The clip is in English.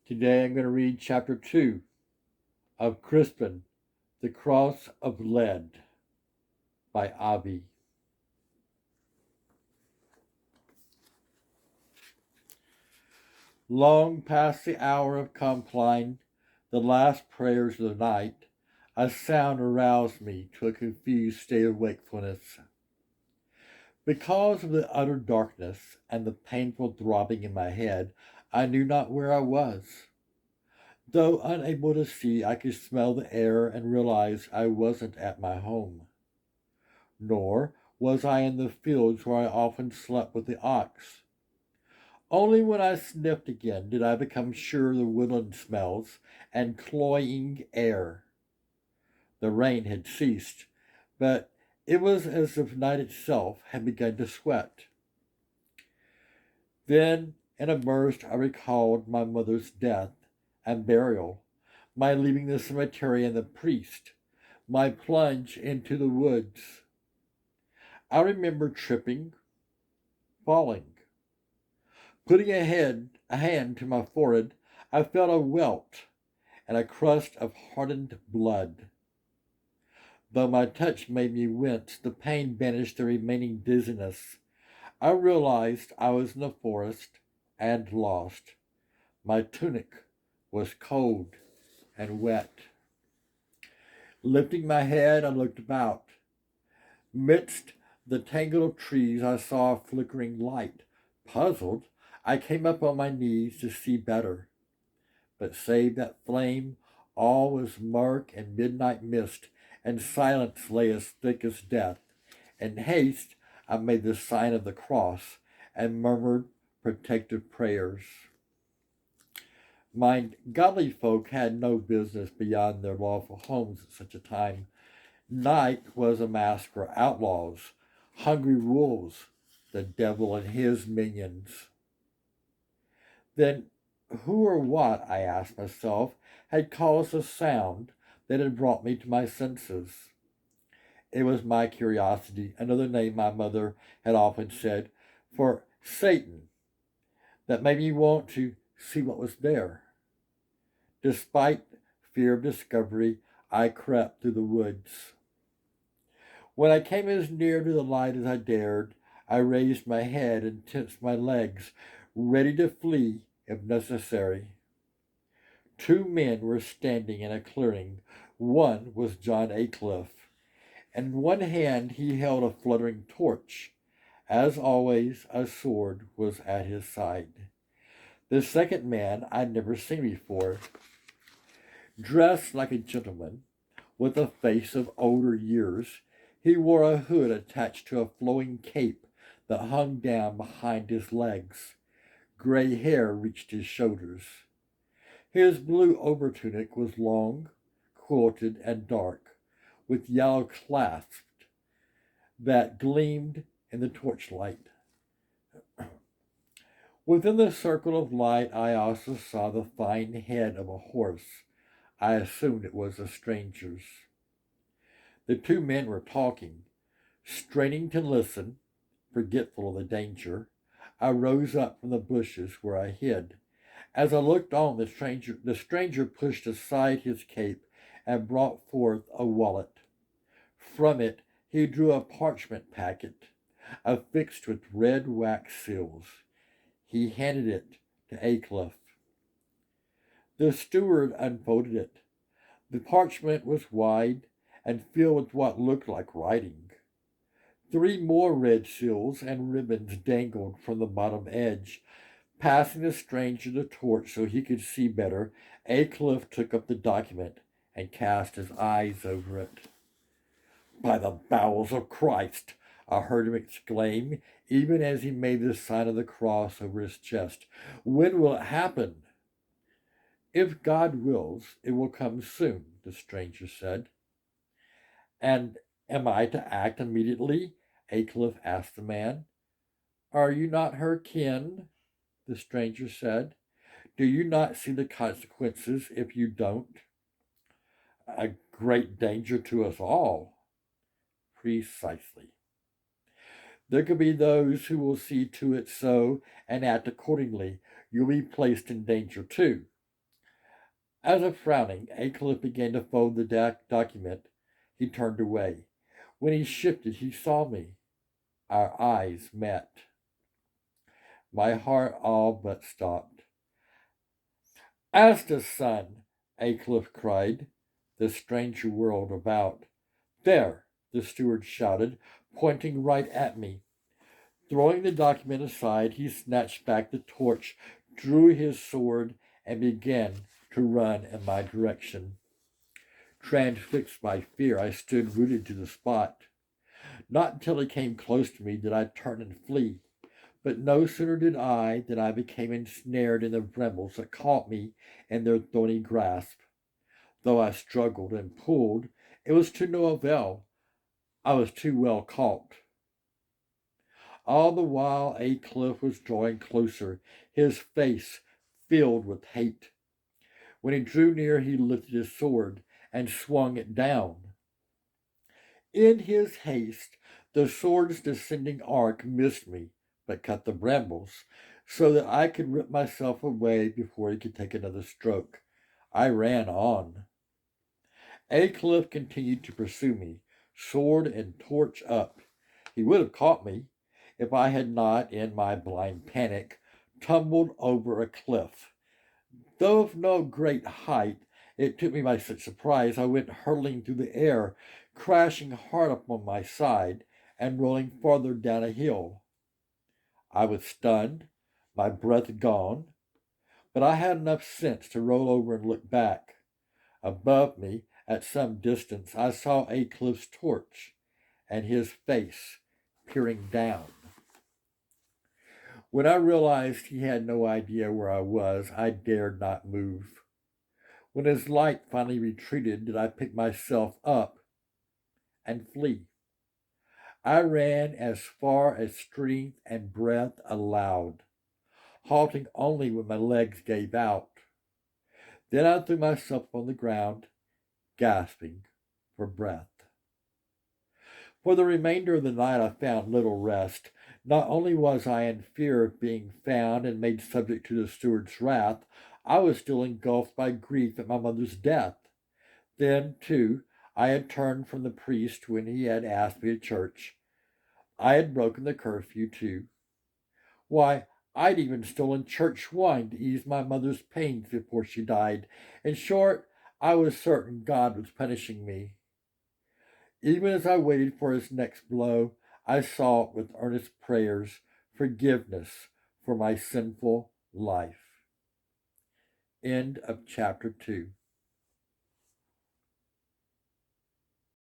Today I'm going to read chapter 2 of Crispin, The Cross of Lead by Avi. Long past the hour of compline, the last prayers of the night, a sound aroused me to a confused state of wakefulness. Because of the utter darkness and the painful throbbing in my head, I knew not where I was. Though unable to see, I could smell the air and realize I wasn't at my home. Nor was I in the fields where I often slept with the ox. Only when I sniffed again did I become sure of the woodland smells and cloying air. The rain had ceased, but it was as if night itself had begun to sweat. Then, in a burst, I recalled my mother's death and burial, my leaving the cemetery and the priest, my plunge into the woods. I remember tripping, falling. Putting a hand to my forehead, I felt a welt and a crust of hardened blood. Though my touch made me wince, the pain banished the remaining dizziness. I realized I was in the forest and lost. My tunic was cold and wet. Lifting my head, I looked about. Midst the tangle of trees, I saw a flickering light. Puzzled, I came up on my knees to see better. But save that flame, all was murk and midnight mist, and silence lay as thick as death. In haste, I made the sign of the cross and murmured protective prayers. Mind, godly folk had no business beyond their lawful homes at such a time. Night was a mask for outlaws, hungry wolves, the devil and his minions. Then who or what, I asked myself, had caused the sound that had brought me to my senses? It was my curiosity, another name my mother had often said, for Satan, that made me want to see what was there. Despite fear of discovery, I crept through the woods. When I came as near to the light as I dared, I raised my head and tensed my legs, ready to flee if necessary. Two men were standing in a clearing. One was John Aycliffe. In one hand he held a fluttering torch. As always, a sword was at his side. The second man I'd never seen before. Dressed like a gentleman, with a face of older years, he wore a hood attached to a flowing cape that hung down behind his legs. Gray hair reached his shoulders. His blue overtunic was long, quilted, and dark, with yellow clasps that gleamed in the torchlight. Within the circle of light, I also saw the fine head of a horse. I assumed it was a stranger's. The two men were talking. Straining to listen, forgetful of the danger, I rose up from the bushes where I hid. As I looked on, the stranger pushed aside his cape and brought forth a wallet. From it, he drew a parchment packet, affixed with red wax seals. He handed it to Aycliffe. The steward unfolded it. The parchment was wide and filled with what looked like writing. 3 more red seals and ribbons dangled from the bottom edge. Passing the stranger the torch so he could see better, Aycliffe took up the document and cast his eyes over it. "By the bowels of Christ!" I heard him exclaim, even as he made the sign of the cross over his chest. "When will it happen?" "If God wills, it will come soon," the stranger said. "And am I to act immediately?" Aycliffe asked the man. "Are you not her kin?" the stranger said. "Do you not see the consequences if you don't?" "A great danger to us all." "Precisely. There could be those who will see to it so and act accordingly. You'll be placed in danger too. As if frowning, Aycliffe began to fold the document. He turned away. When he shifted, he saw me. Our eyes met. My heart all but stopped. Asta's son, Aycliffe cried, the stranger whirled about. There, the steward shouted, pointing right at me. Throwing the document aside, he snatched back the torch, drew his sword, and began to run in my direction. Transfixed by fear, I stood rooted to the spot. Not until he came close to me did I turn and flee. But no sooner did I than I became ensnared in the brambles that caught me in their thorny grasp. Though I struggled and pulled, it was to no avail. I was too well caught. All the while Aycliffe was drawing closer, his face filled with hate. When he drew near, he lifted his sword and swung it down. In his haste, the sword's descending arc missed me, but cut the brambles, so that I could rip myself away before he could take another stroke. I ran on. Aycliffe continued to pursue me, sword and torch up. He would have caught me if I had not, in my blind panic, tumbled over a cliff. Though of no great height, it took me by such surprise I went hurtling through the air, crashing hard upon my side and rolling farther down a hill. I was stunned, my breath gone, but I had enough sense to roll over and look back. Above me, at some distance, I saw Aycliffe's torch and his face peering down. When I realized he had no idea where I was, I dared not move. When his light finally retreated, did I pick myself up and flee. I ran as far as strength and breath allowed, halting only when my legs gave out. Then I threw myself on the ground, gasping for breath. For the remainder of the night I found little rest. Not only was I in fear of being found and made subject to the steward's wrath, I was still engulfed by grief at my mother's death. Then, too, I had turned from the priest when he had asked me to church. I had broken the curfew, too. Why, I'd even stolen church wine to ease my mother's pains before she died. In short, I was certain God was punishing me. Even as I waited for his next blow, I sought with earnest prayers forgiveness for my sinful life. End of chapter 2.